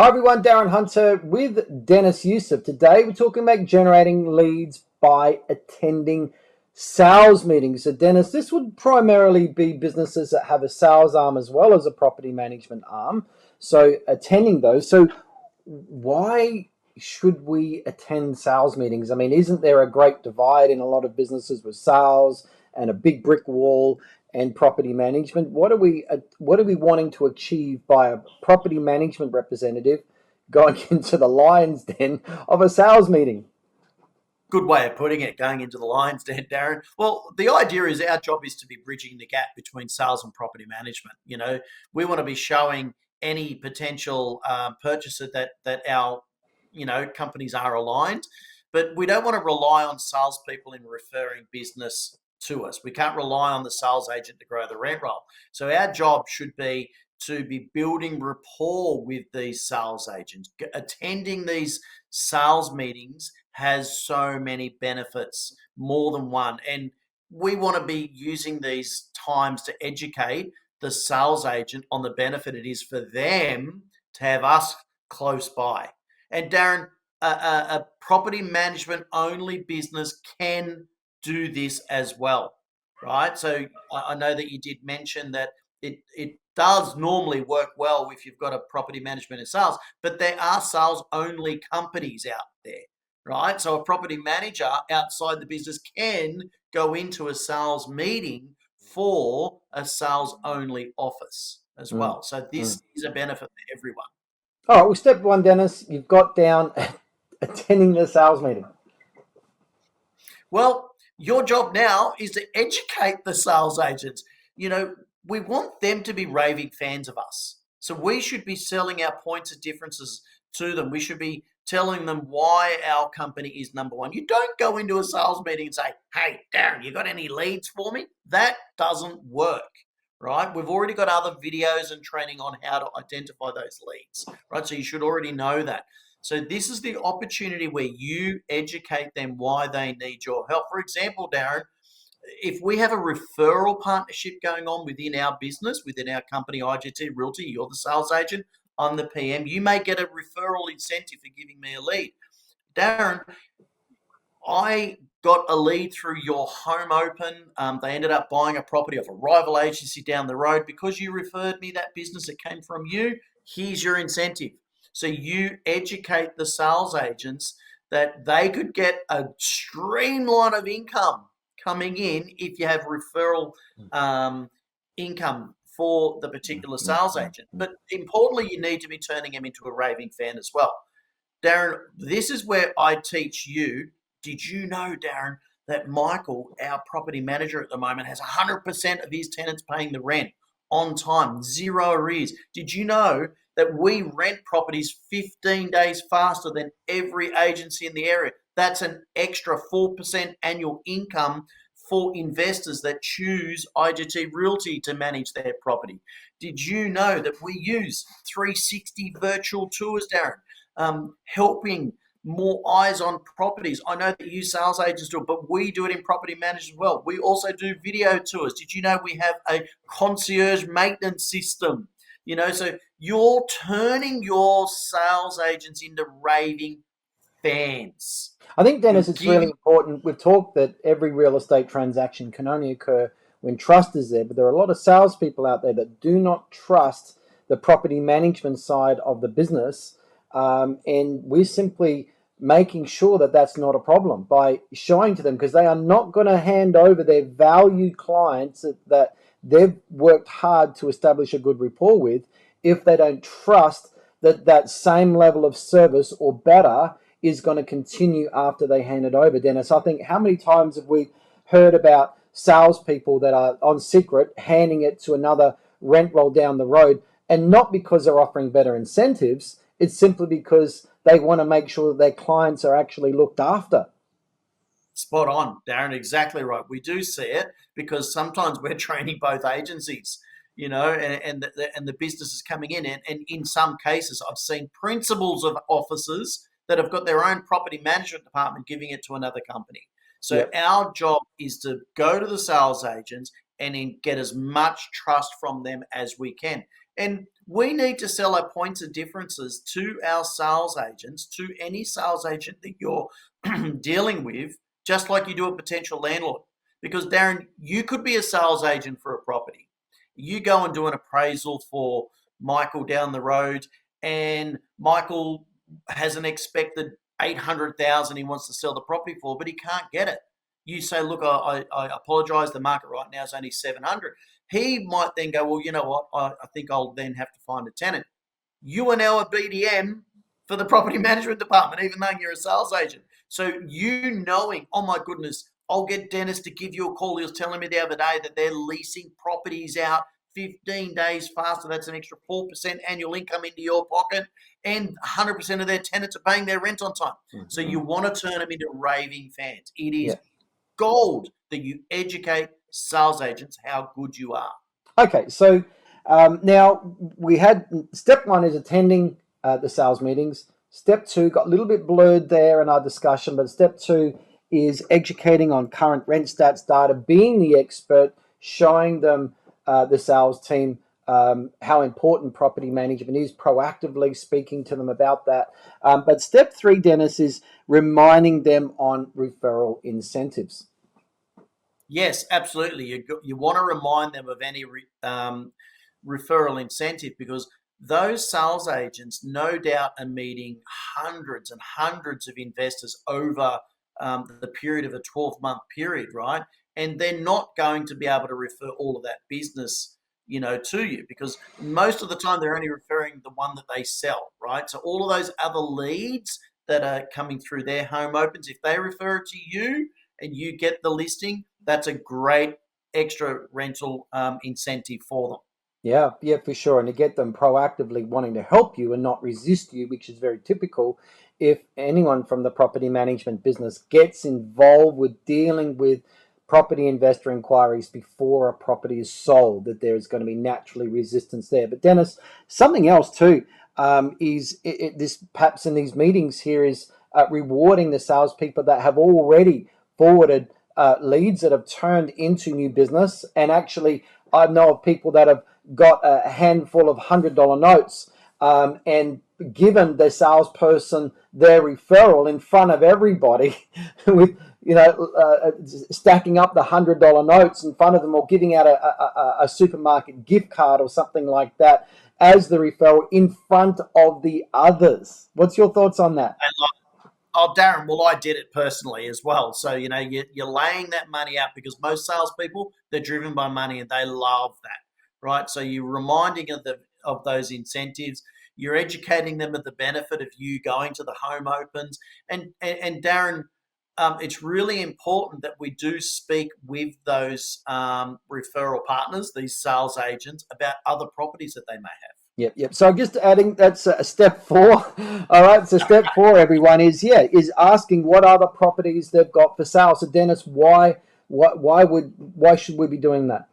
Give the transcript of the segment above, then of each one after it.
Hi everyone, Darren Hunter with Deniz Yusuf. Today we're talking about generating leads by attending sales meetings. So Deniz, this would primarily be businesses that have a sales arm as well as a property management arm. So attending those. So why should we attend sales meetings? I mean, isn't there a great divide in a lot of businesses with sales and a big brick wall and property management? What are we wanting to achieve by a property management representative going into the lion's den of a sales meeting? Good way of putting it, going into the lion's den, Darren. Well, the idea is our job is to be bridging the gap between sales and property management. We want to be showing any potential purchaser that our companies are aligned, but we don't want to rely on salespeople in referring business to us. We can't rely on the sales agent to grow the rent roll. So our job should be to be building rapport with these sales agents. Attending these sales meetings has so many benefits, more than one. And we want to be using these times to educate the sales agent on the benefit it is for them to have us close by. And Darren, a property management only business can do this as well, right? So I know that you did mention that it does normally work well if you've got a property management and sales, but there are sales only companies out there, right? So a property manager outside the business can go into a sales meeting for a sales only office as Mm, well. So mm. this is a benefit for everyone. All right, well, step one, Dennis, you've got down attending the sales meeting. Well, your job now is to educate the sales agents. We want them to be raving fans of us. So we should be selling our points of differences to them. We should be telling them why our company is number one. You don't go into a sales meeting and say, "Hey, Darren, you got any leads for me?" That doesn't work, right? We've already got other videos and training on how to identify those leads, right? So you should already know that. So this is the opportunity where you educate them why they need your help. For example, Darren, if we have a referral partnership going on within our business, within our company, IGT Realty, you're the sales agent, I'm the PM, you may get a referral incentive for giving me a lead. Darren, I got a lead through your home open. They ended up buying a property of a rival agency down the road. Because you referred me that business that came from you, here's your incentive. So you educate the sales agents that they could get a streamline of income coming in if you have referral income for the particular sales agent. But importantly, you need to be turning them into a raving fan as well. Darren, this is where I teach you. Did you know, Darren, that Michael, our property manager at the moment, has 100% of his tenants paying the rent on time, zero arrears? Did you know that we rent properties 15 days faster than every agency in the area? That's an extra 4% annual income for investors that choose IGT Realty to manage their property. Did you know that we use 360 virtual tours, Darren? Helping more eyes on properties. I know that you sales agents do it, but we do it in property management as well. We also do video tours. Did you know we have a concierge maintenance system? So you're turning your sales agents into raving fans. I think, You're Dennis, it's really giving. important. We've talked that every real estate transaction can only occur when trust is there, but there are a lot of salespeople out there that do not trust the property management side of the business, and we're simply making sure that that's not a problem by showing to them, because they are not going to hand over their valued clients that they've worked hard to establish a good rapport with if they don't trust that that same level of service or better is going to continue after they hand it over, Dennis. I think how many times have we heard about salespeople that are on secret handing it to another rent roll down the road, and not because they're offering better incentives, it's simply because they want to make sure that their clients are actually looked after. Spot on, Darren. Exactly right. We do see it because sometimes we're training both agencies, and the business is coming in. And in some cases, I've seen principals of offices that have got their own property management department giving it to another company. So Yep. our job is to go to the sales agents and get as much trust from them as we can. And we need to sell our points of differences to our sales agents, to any sales agent that you're dealing with, just like you do a potential landlord. Because Darren, you could be a sales agent for a property. You go and do an appraisal for Michael down the road, and Michael has an expected 800,000 he wants to sell the property for, but he can't get it. You say, look, I apologise, the market right now is only 700. He might then go, well, you know what, I think I'll then have to find a tenant. You are now a BDM for the property management department, even though you're a sales agent. So you knowing, oh my goodness, I'll get Dennis to give you a call. He was telling me the other day that they're leasing properties out 15 days faster. That's an extra 4% annual income into your pocket, and 100% of their tenants are paying their rent on time. Mm-hmm. So you want to turn them into raving fans. It is Yeah. gold that you educate sales agents how good you are. Okay, so now we had step one is attending the sales meetings. Step two got a little bit blurred there in our discussion, but step two is educating on current rent stats data, being the expert, showing them the sales team how important property management is, proactively speaking to them about that. But step three, Dennis, is reminding them on referral incentives. Yes, absolutely. You want to remind them of any referral incentive, because those sales agents no doubt are meeting hundreds and hundreds of investors over the period of a 12-month period, right? And they're not going to be able to refer all of that business, to you, because most of the time they're only referring the one that they sell, right? So all of those other leads that are coming through their home opens, if they refer it to you and you get the listing, that's a great extra rental incentive for them. Yeah, for sure. And to get them proactively wanting to help you and not resist you, which is very typical if anyone from the property management business gets involved with dealing with property investor inquiries before a property is sold, that there's going to be naturally resistance there. But Dennis, something else too is this perhaps in these meetings here is rewarding the salespeople that have already forwarded leads that have turned into new business. And actually, I know of people that have got a handful of $100 notes and given the salesperson their referral in front of everybody with stacking up the $100 notes in front of them, or giving out a supermarket gift card or something like that as the referral in front of the others. What's your thoughts on that? Oh, Darren, well, I did it personally as well. So, you're laying that money out, because most salespeople, they're driven by money and they love that, right? So you're reminding of those incentives. You're educating them of the benefit of you going to the home opens. And Darren, it's really important that we do speak with those referral partners, these sales agents, about other properties that they may have. Yep. So just adding, that's a step four. All right. So step four, everyone, is asking what other properties they've got for sale. So Dennis, why should we be doing that?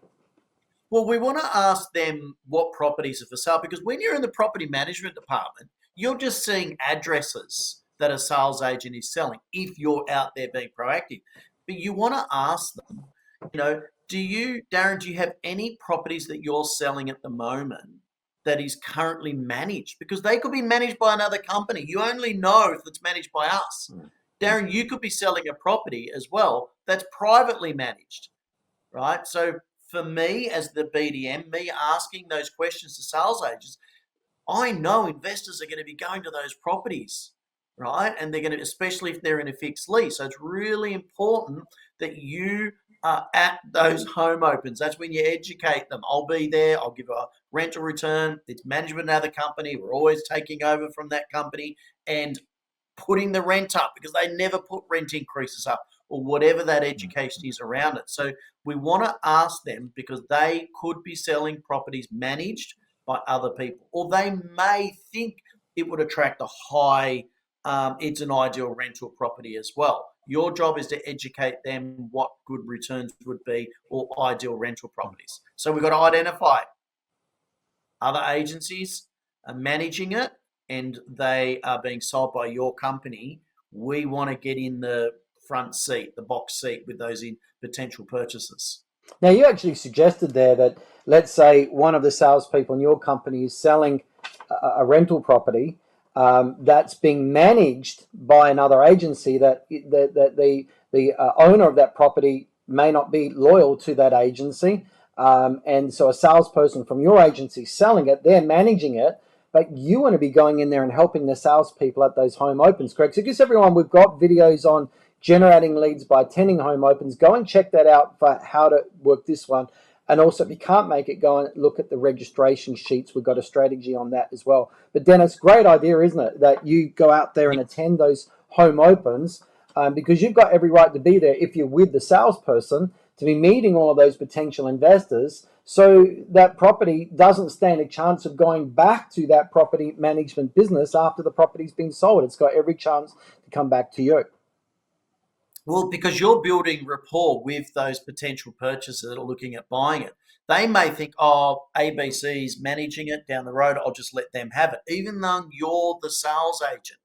Well, we want to ask them what properties are for sale, because when you're in the property management department, you're just seeing addresses that a sales agent is selling if you're out there being proactive. But you want to ask them, Darren, do you have any properties that you're selling at the moment that is currently managed? Because they could be managed by another company. You only know if it's managed by us. Darren, you could be selling a property as well that's privately managed, right? So for me as the BDM, me asking those questions to sales agents, I know investors are going to be going to those properties, right? And they're going to, especially if they're in a fixed lease. So it's really important that you are at those home opens. That's when you educate them. I'll be there. I'll give a rental return. It's management of the company. We're always taking over from that company and putting the rent up, because they never put rent increases up, or whatever that education is around it. So we want to ask them, because they could be selling properties managed by other people, or they may think it would attract a high, it's an ideal rental property as well. Your job is to educate them what good returns would be, or ideal rental properties. So we've got to identify other agencies are managing it and they are being sold by your company. We want to get in the front seat, the box seat with those in potential purchasers. Now, you actually suggested there that, let's say, one of the salespeople in your company is selling a rental property that's being managed by another agency. That the owner of that property may not be loyal to that agency, and so a salesperson from your agency selling it, they're managing it. But you want to be going in there and helping the salespeople at those home opens, correct? So, just everyone, we've got videos on generating leads by attending home opens. Go and check that out for how to work this one. And also, if you can't make it, go and look at the registration sheets. We've got a strategy on that as well. But Dennis, great idea, isn't it? That you go out there and attend those home opens, because you've got every right to be there if you're with the salesperson, to be meeting all of those potential investors, so that property doesn't stand a chance of going back to that property management business after the property's been sold. It's got every chance to come back to you. Well, because you're building rapport with those potential purchasers that are looking at buying it. They may think, oh, ABC's managing it down the road, I'll just let them have it, even though you're the sales agent,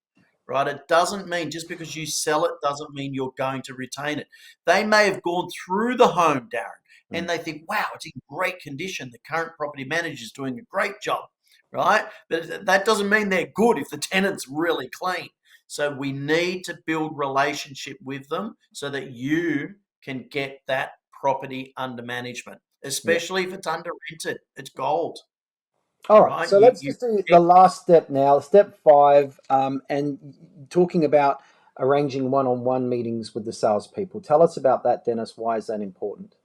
right? It doesn't mean just because you sell it doesn't mean you're going to retain it. They may have gone through the home, Darren, and they think, wow, it's in great condition. The current property manager is doing a great job, right? But that doesn't mean they're good if the tenant's really clean. So we need to build relationship with them so that you can get that property under management, Yeah. especially if it's under rented. It's gold, All right, right? so let's just do the last step now, step 5, and talking about arranging one-on-one meetings with the salespeople. Tell us about that, Dennis. Why is that important?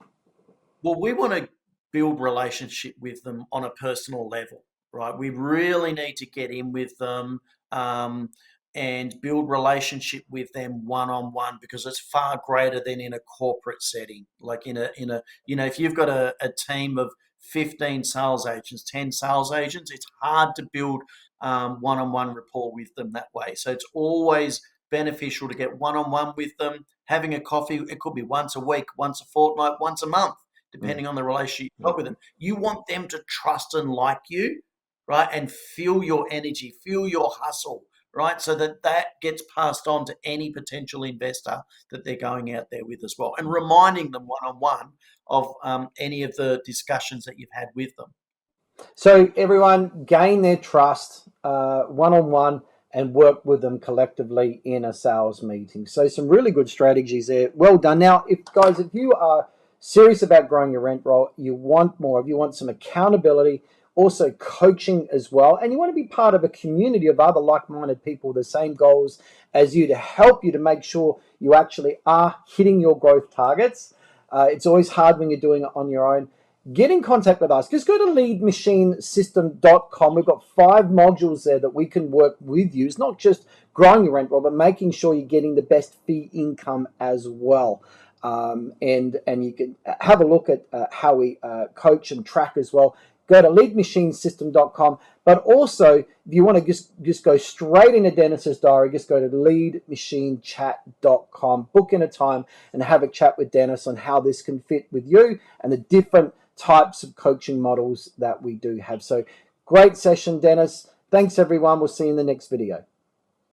Well, we want to build relationship with them on a personal level, right? We really need to get in with them, and build relationship with them one on one, because it's far greater than in a corporate setting. Like if you've got a team of 15 sales agents, 10 sales agents, it's hard to build one on one rapport with them that way. So it's always beneficial to get one on one with them, having a coffee. It could be once a week, once a fortnight, once a month, Mm, depending on the relationship you've got mm. with them. You want them to trust and like you, right? And feel your energy, feel your hustle, right? So that gets passed on to any potential investor that they're going out there with as well. And reminding them one on one of any of the discussions that you've had with them. So everyone gain their trust one-on-one and work with them collectively in a sales meeting. So some really good strategies there. Well done. Now, if you are serious about growing your rent roll, you want more, if you want some accountability, also coaching as well, and you want to be part of a community of other like-minded people with the same goals as you, to help you to make sure you actually are hitting your growth targets. It's always hard when you're doing it on your own. Get in contact with us. Just go to leadmachinesystem.com. We've got 5 modules there that we can work with you. It's not just growing your rent roll, but making sure you're getting the best fee income as well. And you can have a look at how we coach and track as well. Go to leadmachinesystem.com. But also, if you want to just go straight into Dennis's diary, just go to leadmachinechat.com. Book in a time and have a chat with Dennis on how this can fit with you and the different types of coaching models that we do have. So great session, Dennis. Thanks, everyone. We'll see you in the next video.